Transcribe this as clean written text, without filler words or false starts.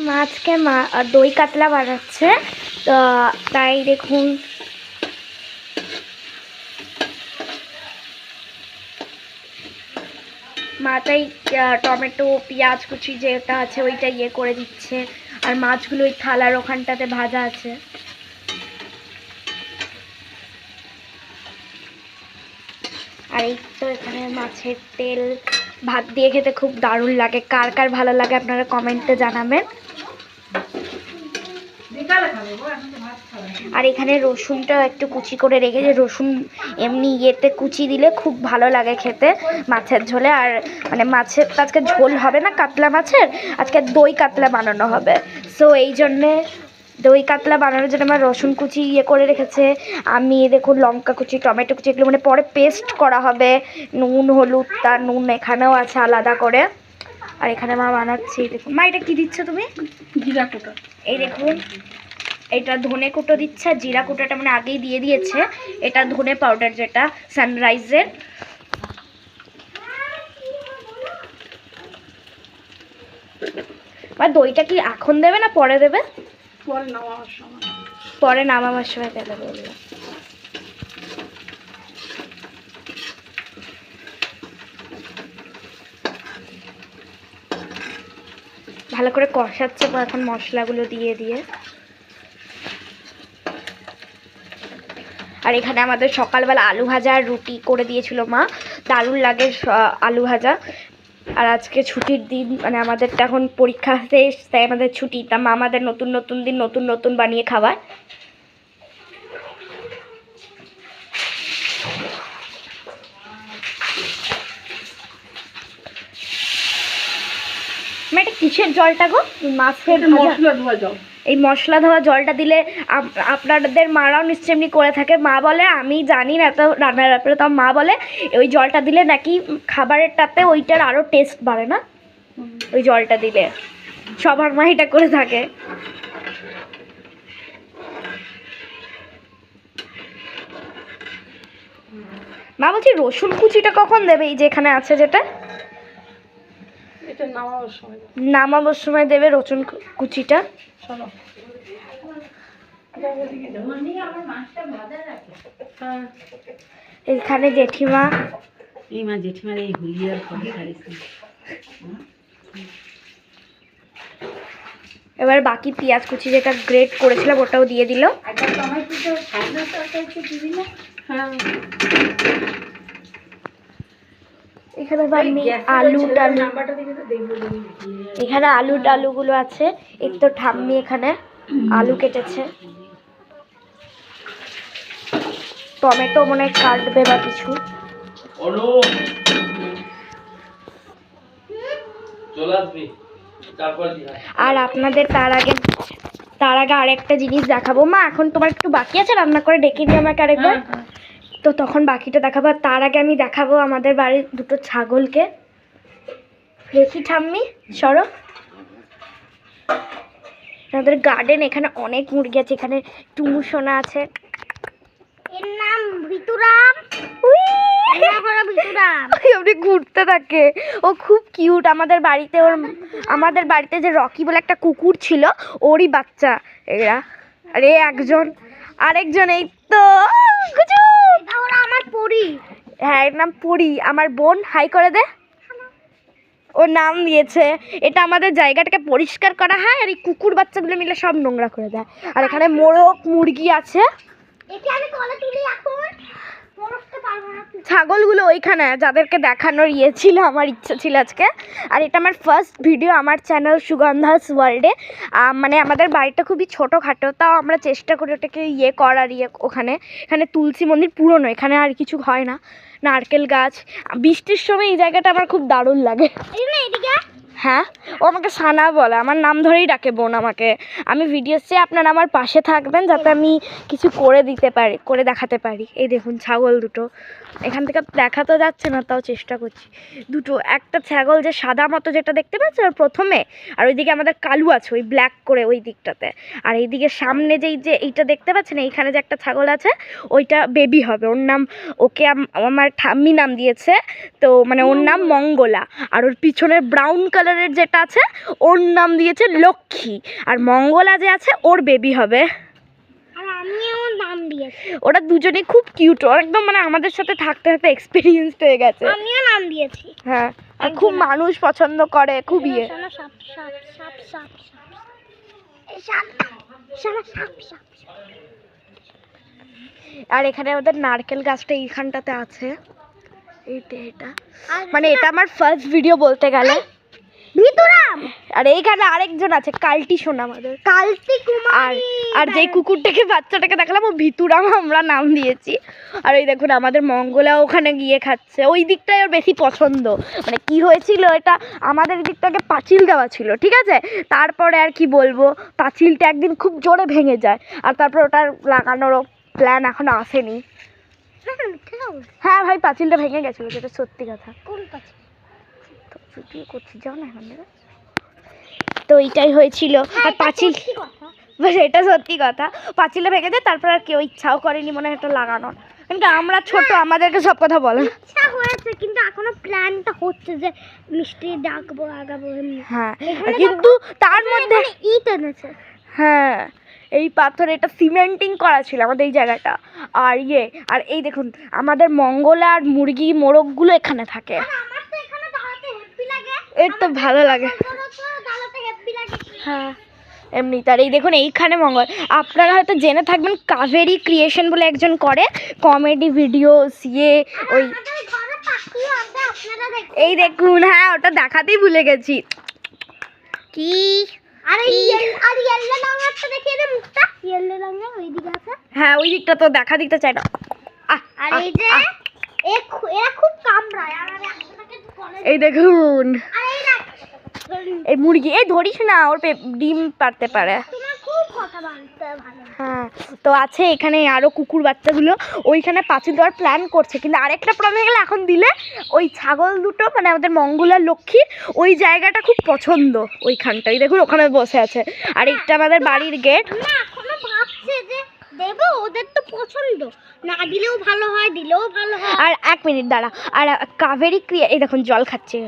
মা আজকে দই কাতলা বানাচ্ছে, তো তাই দেখুন মা তাই টমেটো পেঁয়াজ কুচি যেটা আছে ওইটা ইয়ে করে দিচ্ছে, আর মাছগুলো ওই থালার ওখানটাতে ভাজা আছে। আর এই তো এখানে মাছের তেল ভাত দিয়ে খেতে খুব দারুণ লাগে। কার কার ভালো লাগে আপনারা কমেন্টে জানাবেন। আর এখানে রসুনটা একটু কুচি করে রেখেছে, রসুন এমনি ইয়েতে কুচি দিলে খুব ভালো লাগে খেতে মাছের ঝোলে। আর মানে মাছের আজকে ঝোল হবে না কাতলা মাছের, আজকে দই কাতলা বানানো হবে। সো এই জন্যে দই কাতলা বানানোর জন্য আমার রসুন কুচি ইয়ে করে রেখেছে। আমি দেখুন লঙ্কা কুচি টমেটো কুচি এগুলো মানে পরে পেস্ট করা হবে। নুন হলুদ, তার নুন এখানেও আছে আলাদা করে। আর এখানে মা বানাচ্ছি, দেখুন মা এটা কী দিচ্ছ তুমি? জিরা কুটো। এই দেখুন এটা ধনে কুটো দিচ্ছে, আর জিরা কুটোটা মানে আগেই দিয়ে দিয়েছে। এটা ধনে পাউডার যেটা সানরাইজের। আর দইটা কি এখন দেবে না পরে দেবে? পরে নামাবার সময় দেবে বললো। ভালো করে কষাচ্ছে এখন মশলাগুলো দিয়ে দিয়ে। আর এখানে আমাদের সকালবেলা আলু ভাজা আর রুটি করে দিয়েছিল মা, দারুণ লাগে আলু ভাজা। আর আজকে ছুটির দিন, মানে আমাদের তো এখন পরীক্ষা শেষ, তাই আমাদের ছুটি। তা মা আমাদের নতুন নতুন দিন নতুন নতুন বানিয়ে খাওয়ায়। এটা কিসের জলটা গো? মাছের মশলা ধোয়া জল। এই মশলা ধোয়া জলটা দিলে আপনাদের মারাও নিশ্চয় এমনি করে থাকে। মা বলে, আমি জানি না তো রান্নার ব্যাপারে, তো মা বলে ওই জলটা দিলে নাকি খাবারেরটাতে ওইটার আরও টেস্ট বাড়ে না, ওই জলটা দিলে। সবার মা এটা করে থাকে। মা বলছি রসুন কুচিটা কখন দেবে? এই যে এখানে আছে যেটা, নামাবার সময় দেবে রসুন কুচিটা। এখানে জেঠিমা, এই মা জেঠিমার এই হুলিয়ার এবার বাকি পেঁয়াজ কুচি যেটা গ্রেট করেছিলাম ওটাও দিয়ে দিল। এখানে আলু টালু, এখানে আলু টালুগুলো আছে। এক তো ঠাম্মি এখানে আলু কেটেছে, টমেটো মনে হয় কাটবে বা কিছু। আর আপনাদের তার আগে আরেকটা জিনিস দেখাবো। মা এখন তোমার একটু বাকি আছে, রান্না করে ডেকে দিই আমাকে আরেকবার। তো তখন বাকিটা দেখাবো। আর তার আগে আমি দেখাবো আমাদের বাড়ির দুটো ছাগলকে। দেখি ঠাম্মি সরো। আমাদের গার্ডেন, এখানে অনেক মুরগি আছে। এখানে টুমু সোনা আছে, এর নাম ঋতুরাম। আপনি ঘুরতে থাকে, ও খুব কিউট। আমাদের বাড়িতে যে রকি বলে একটা কুকুর ছিল, ওরই বাচ্চা এরা। আরে আরেকজন এই তো আমার পরি। হ্যাঁ এর নাম পরি, আমার বোন। হাই করে দে। ওর নাম দিয়েছে। এটা আমাদের জায়গাটাকে পরিষ্কার করা হয়, আর এই কুকুর বাচ্চাগুলো মিলে সব নোংরা করে দেয়। আর এখানে মোরগ মুরগি আছে। ছাগলগুলো ওইখানে যাদেরকে দেখানোর ইয়ে ছিল, আমার ইচ্ছা ছিল আজকে। আর এটা আমার ফার্স্ট ভিডিও আমার চ্যানেল সুগন্ধাস ওয়ার্ল্ডে। মানে আমাদের বাড়িটা খুবই ছোটোখাটো, তাও আমরা চেষ্টা করি ওটাকে ইয়ে করার। এখানে তুলসী মন্দির পুরনো, এখানে আর কিছু হয় না। নারকেল গাছ, বৃষ্টির সময় এই জায়গাটা আমার খুব দারুণ লাগে। হ্যাঁ, ও আমাকে সানা বলে, আমার নাম ধরেই ডাকে বোন আমাকে। আমি ভিডিও চেয়ে আপনারা আমার পাশে থাকবেন, যাতে আমি কিছু করে দেখাতে পারি। এই দেখুন ছাগল দুটো, এখান থেকে দেখা তো যাচ্ছে না, তাও চেষ্টা করছি। দুটো, একটা ছাগল যে সাদা মতো যেটা দেখতে পাচ্ছেন আর প্রথমে, আর ওইদিকে আমাদের কালু আছে ওই ব্ল্যাক করে ওই দিকটাতে। আর এইদিকে সামনে যে এইটা দেখতে পাচ্ছেন, এইখানে যে একটা ছাগল আছে, ওইটা বেবি হবে। ওর নাম, ওকে আমার ঠাম্মি নাম দিয়েছে, তো মানে ওর নাম মঙ্গলা। আর ওর পিছনের ব্রাউন কালার কালারের যেটা আছে ওর নাম দিয়েছে লক্ষ্মী, আর মঙ্গলা যে আছে ওর বেবি হবে। আর আমিও নাম দিয়েছি। ওরা দুজনেই খুব কিউট, একদম মানে আমাদের সাথে থাকতে থাকতে এক্সপিরিয়েন্সড হয়ে গেছে। আমিও নাম দিয়েছি। হ্যাঁ, আর খুব মানুষ পছন্দ করে, খুব ইয়ে। সাপ সাপ সাপ সাপ সাপ এই সাপ সাপ সাপ সাপ। আর এখানে আমাদের নারকেল গাছটা এইখানটাতে আছে, এটা মানে এটা আমার ফার্স্ট ভিডিও বলতে গেলে। ভিতুরাম আর এইখানে আরেকজন আছে কালটি সোনা আমাদের, কালতি আর কুমারী। আর যেই কুকুরটাকে বাচ্চাটাকে দেখালাম ও ভিতুরাম আমরা নাম দিয়েছি। আর এই দেখুন আমাদের মঙ্গলা ওখানে গিয়ে খাচ্ছে, ওই দিকটাই ওর বেশি পছন্দ। মানে কি হয়েছিল, এটা আমাদের দিকটাকে পাঁচিল দেওয়া ছিল, ঠিক আছে, তারপরে আর কি বলবো পাঁচিলটা একদিন খুব জোরে ভেঙে যায়, আর তারপর ওটার লাগানোরও প্ল্যান এখনো আসেনি। হ্যাঁ ভাই, পাঁচিলটা ভেঙে গেছিল, যেটা সত্যি কথা। কোন পাখি? ভিডিও করছি, যাও না এখান থেকে। তো এইটাই হয়েছিল। আর পাঁচিল, কি কথা? বাস এটা সত্যি কথা, পাঁচিলটা ভেঙে যায়, তারপর আর কেউ ইচ্ছাও করেনি মনে হয় এটা লাগানোর, কিন্তু আমরা ছোট, আমাদেরকে সব কথা বলে। ইচ্ছা হয়েছে, কিন্তু এখনো প্ল্যানটা হচ্ছে যে মিষ্টি ডাকবো আগাবো এমনি। হ্যাঁ, এখানে কিন্তু তার মধ্যে এখানে ইট এনেছে। হ্যাঁ এই পাথর, এটা সিমেন্টিং করা ছিল আমাদের এই জায়গাটা। আর আর এই দেখুন আমাদের মঙ্গলা আর মুরগি মোরগগুলো এখানে থাকে। আর আমার তো এখানে দাঁড়াতে হ্যাপি লাগে। এর তো ভালো লাগে। দাঁড়াতে হ্যাপি লাগে। হ্যাঁ এমনি। তার এই দেখুন এইখানে মঙ্গল, আপনারা হয়তো জেনে থাকবেন কাভেরি ক্রিয়েশন বলে একজন করে কমেডি ভিডিওস, ওই আমাদের ঘরে পাখি আছে, আপনারা দেখুন। এই দেখুন, হ্যাঁ ওটা দেখাতেই ভুলে গেছি। কি আর এই আর ইয়েলো রঙেরটা দেখিয়ে দে মুখটা। ইয়েলো রঙের ওই দিকে আছে। হ্যাঁ ওই দিকটা তো দেখা দিতে চাই না। আর এই যে এরা খুব কামড়ায়, আর আমি একসাথে কলেজ। এই দেখুন আর এই দেখ, এই মুরগি, এই ধরিস না, ওর ডিম পারতে পারে। তোমার খুব কথা বলতে ভালো। হ্যাঁ, তো আছে এখানে আরও কুকুর বাচ্চাগুলো, ওইখানে পাঁচিল দেওয়ার প্ল্যান করছে, কিন্তু আরেকটা প্রবলেম গেলে এখন দিলে ওই ছাগল দুটো মানে আমাদের মঙ্গলার লক্ষ্মীর ওই জায়গাটা খুব পছন্দ, ওইখানটাই দেখুন ওখানে বসে আছে। আর এটা আমাদের বাড়ির গেট। না এখনো ভাবছে যে দেবো, ওদের তো পছন্দ, না দিলেও ভালো হয়, দিলেও ভালো হয়। আর 1 মিনিট দাঁড়া, আর কাভেরি ক্রিয়া, এই দেখুন জল খাচ্ছে।